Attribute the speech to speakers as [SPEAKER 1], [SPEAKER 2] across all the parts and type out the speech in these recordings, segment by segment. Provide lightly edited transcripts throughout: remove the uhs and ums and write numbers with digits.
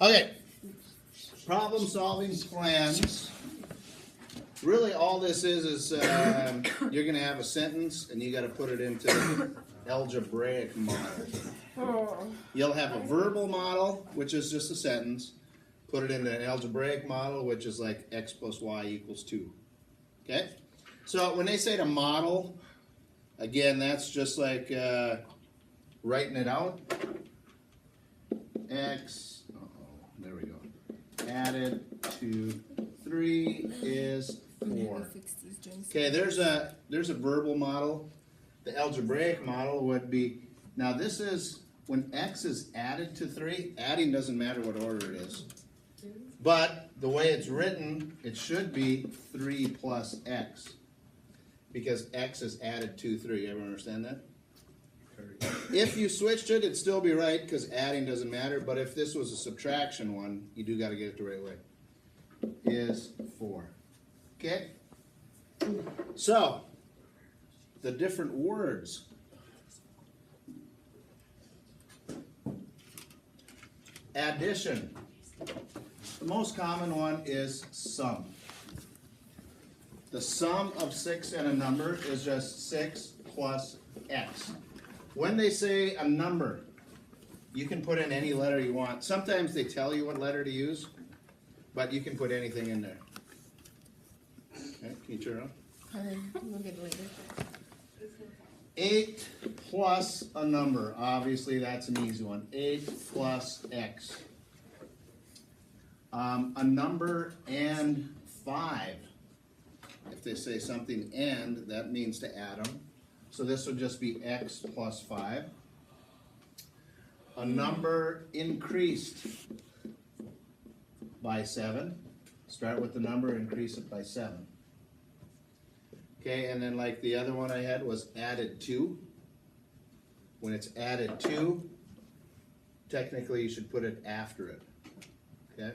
[SPEAKER 1] Okay, problem solving plans. Really all this is you're going to have a sentence and you got to put it into the algebraic model. You'll have a verbal model, which is just a sentence. Put it into an algebraic model, which is like x plus y equals 2. Okay? So when they say to model, again, that's just like writing it out. X, there we go. Added to 3 is 4. Okay, there's a verbal model. The algebraic model would be, now this is, when x is added to 3, adding doesn't matter what order it is. But the way it's written, it should be 3 plus x. Because x is added to 3. Everyone understand that? If you switched it, it'd still be right because adding doesn't matter. But if this was a subtraction one, you do got to get it the right way. Is 4. Okay? So, the different words. Addition. The most common one is sum. The sum of 6 and a number is just 6 plus x. When they say a number, you can put in any letter you want. Sometimes they tell you what letter to use, but you can put anything in there. Okay, can you turn it on?
[SPEAKER 2] We'll get it later.
[SPEAKER 1] 8 plus a number. Obviously, that's an easy one. 8 plus x. A number and 5. If they say something and, that means to add them. So this would just be x plus 5. A number increased by 7. Start with the number, increase it by 7. Okay, and then like the other one I had was added to. When it's added to, technically you should put it after it. Okay?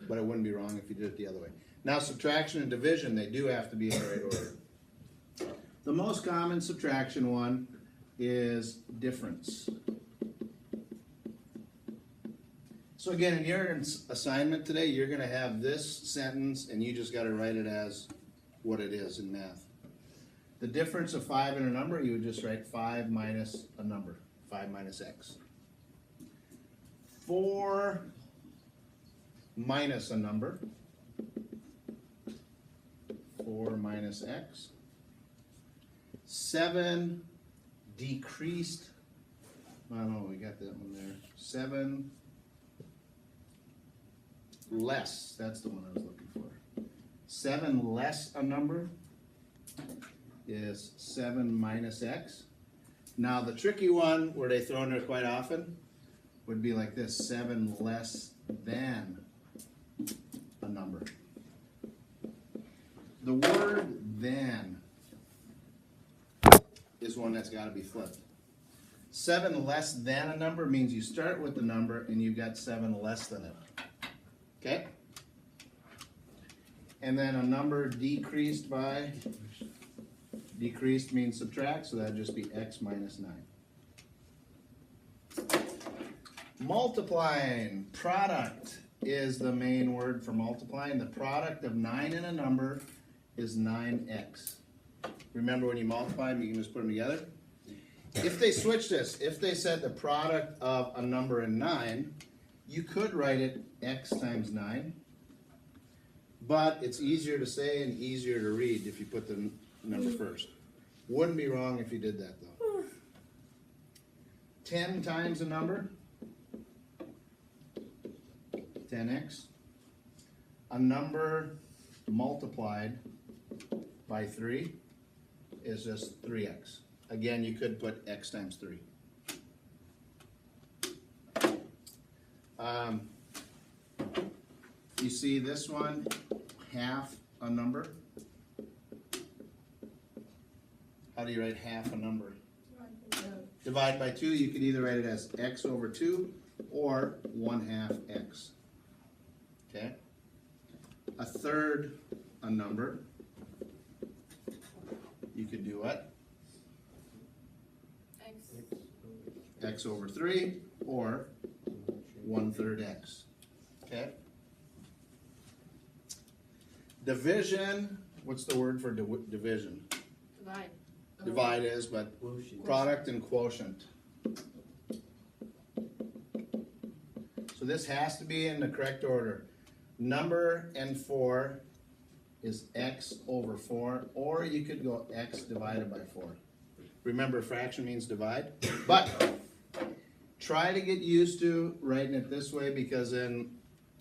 [SPEAKER 1] But it wouldn't be wrong if you did it the other way. Now subtraction and division, they do have to be in the right order. The most common subtraction one is difference. So again, in your assignment today, you're going to have this sentence and you just got to write it as what it is in math. The difference of 5 and a number, you would just write 5 minus a number, 5 minus x. 4 minus a number, 4 minus x. 7 decreased, oh, we got that one there. 7 less, that's the one I was looking for. 7 less a number is 7 minus x. Now the tricky one, where they throw in there quite often, would be like this, 7 less than a number. The word than is one that's got to be flipped. 7 less than a number means you start with the number and you've got 7 less than it. Okay? And then a number decreased by, decreased means subtract, so that'd just be x minus 9. Multiplying, product is the main word for multiplying. The product of 9 and a number is 9x. Remember when you multiply them, you can just put them together. If they switch this, if they said the product of a number and 9, you could write it x times 9. But it's easier to say and easier to read if you put the number first. Wouldn't be wrong if you did that though. 10 times a number, 10x. A number multiplied by 3 is just 3x. Again, you could put x times 3. You see this one, half a number. How do you write half a number? Divide by 2, you could either write it as x over 2 or 1/2 x. Okay? A third a number. You could do what? X over 3 or 1/3 x. Okay? Division, what's the word for division?
[SPEAKER 2] Divide.
[SPEAKER 1] Divide is, but product and quotient. So this has to be in the correct order. Number and 4 is x over 4, or you could go x divided by 4. Remember, fraction means divide, but try to get used to writing it this way, because in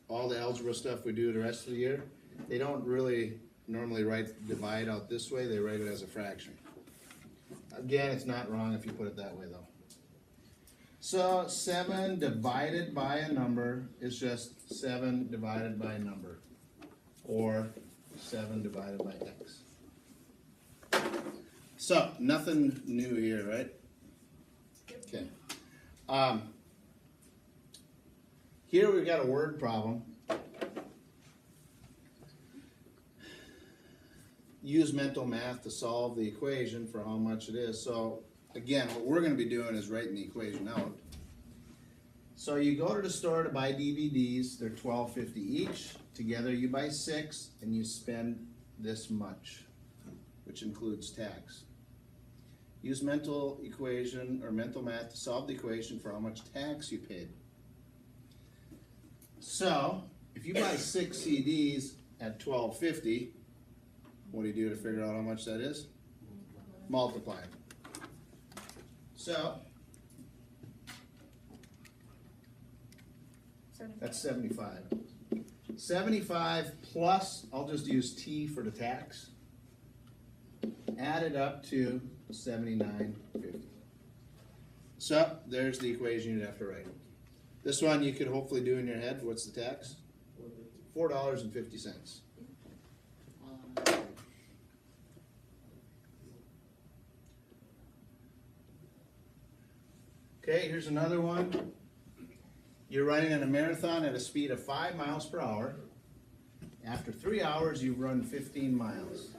[SPEAKER 1] all the algebra stuff we do the rest of the year, they don't really normally write divide out this way, they write it as a fraction. Again, it's not wrong if you put it that way though. So 7 divided by a number is just 7 divided by a number, or 7 divided by x. So, nothing new here, right? Okay. Here we've got a word problem. Use mental math to solve the equation for how much it is. So, again, what we're going to be doing is writing the equation out. So you go to the store to buy DVDs, they're $12.50 each. Together you buy 6 and you spend this much, which includes tax. Use mental equation or mental math to solve the equation for how much tax you paid. So, if you buy 6 CDs at $12.50, what do you do to figure out how much that is? Multiply. So, that's 75. 75 plus, I'll just use T for the tax, added up to 79.50. So, there's the equation you'd have to write. This one you could hopefully do in your head. What's the tax? $4.50. Okay, here's another one. You're running in a marathon at a speed of 5 miles per hour. After 3 hours, you've run 15 miles.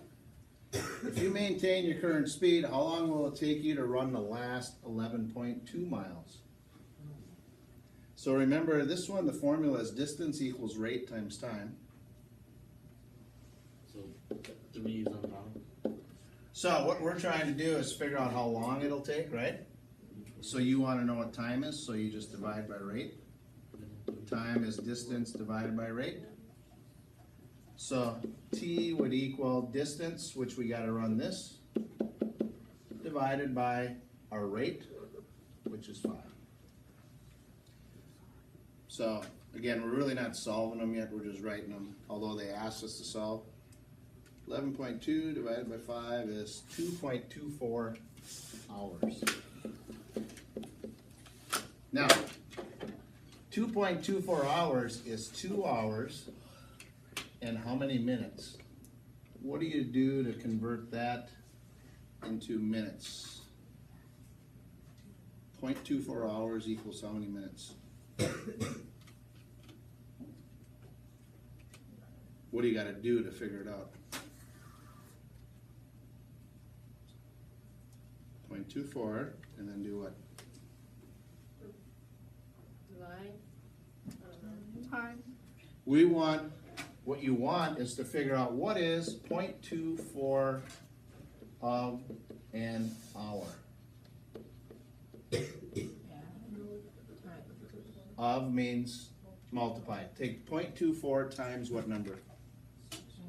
[SPEAKER 1] If you maintain your current speed, how long will it take you to run the last 11.2 miles? So remember, this one, the formula is distance equals rate times time.
[SPEAKER 3] So 3 is on top.
[SPEAKER 1] So what we're trying to do is figure out how long it'll take, right? So you want to know what time is, so you just divide by rate. Time is distance divided by rate. So t would equal distance, which we got to run this, divided by our rate, which is 5. So again, we're really not solving them yet, we're just writing them, although they asked us to solve. 11.2 divided by 5 is 2.24 hours. Now, 2.24 hours is 2 hours and how many minutes? What do you do to convert that into minutes? 0.24 hours equals how many minutes? What do you got to do to figure it out? 0.24 and then do what?
[SPEAKER 2] Time.
[SPEAKER 1] We want, what you want is to figure out what is 0.24 of an hour. Of means multiply. Take 0.24 times what number?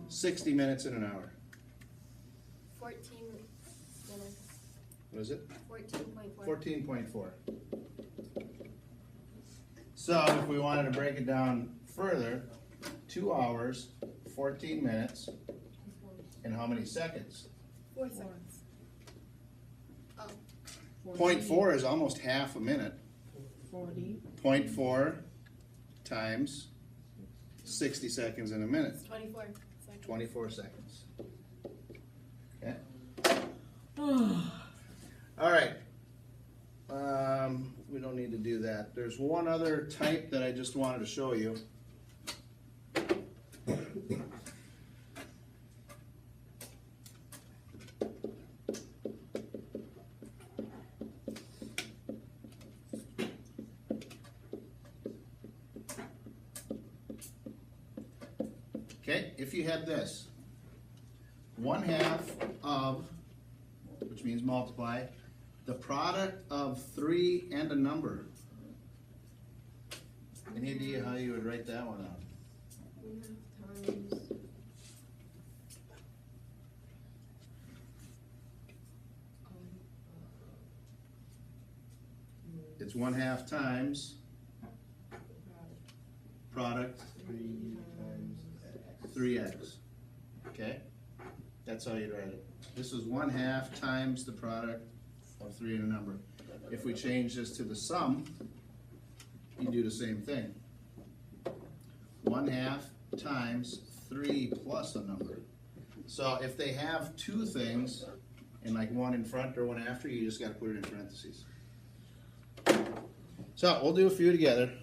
[SPEAKER 1] 60 minutes in an hour.
[SPEAKER 2] 14 minutes.
[SPEAKER 1] What is it?
[SPEAKER 2] 14.4.
[SPEAKER 1] 14.4. So if we wanted to break it down further, 2 hours, 14 minutes, and how many seconds?
[SPEAKER 2] 4 seconds. Oh.
[SPEAKER 1] 0.4 is almost half a minute.
[SPEAKER 4] 40.
[SPEAKER 1] 0.4 times 60 seconds in a minute.
[SPEAKER 2] It's 24 seconds.
[SPEAKER 1] 24 seconds. Okay. All right. We don't need to do that. There's one other type that I just wanted to show you. Okay, if you had this, 1/2 of, which means multiply, the product of 3 and a number. Any idea how you would write that one out?
[SPEAKER 2] 1/2 times.
[SPEAKER 1] It's 1/2 times product 3x. Okay? That's how you write it. This is 1/2 times the product of 3 and a number. If we change this to the sum, you do the same thing. 1/2 times 3 plus a number. So if they have two things, and like one in front or one after, you just gotta put it in parentheses. So we'll do a few together.